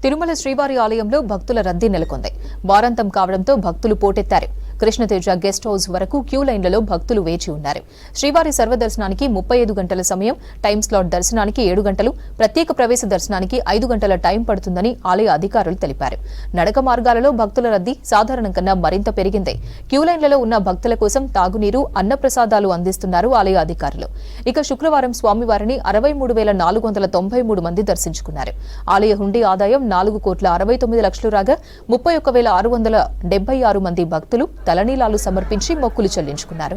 తిరుమల శ్రీవారి ఆలయంలో భక్తుల రద్దీ నెలకొంది. వారాంతం కావడంతో భక్తులు పోటెత్తారు. కృష్ణతేజ గెస్ట్ హౌస్ వరకు క్యూ లైన్లలో భక్తులు వేచి ఉన్నారు. శ్రీవారి సర్వదర్శనానికి 35 గంటల సమయం, టైం స్లాట్ దర్శనానికి 7 గంటలు, ప్రత్యేక ప్రవేశ దర్శనానికి 5 గంటల టైం పడుతుందని ఆలయ అధికారులు తెలిపారు. నడక మార్గాలలో భక్తుల రద్దీ సాధారణం కన్నా మరింత పెరిగింది. క్యూ లైన్లలో ఉన్న భక్తుల కోసం తాగునీరు, అన్నప్రసాదాలు అందిస్తున్నారు ఆలయ అధికారులు. ఇక శుక్రవారం స్వామివారిని 63,493 మంది దర్శించుకున్నారు. ఆలయ హుండీ ఆదాయం 4,69,00,000 రాగా 31,676 మంది భక్తులు తలనీలాలు సమర్పించి మొక్కులు చెల్లించుకున్నారు.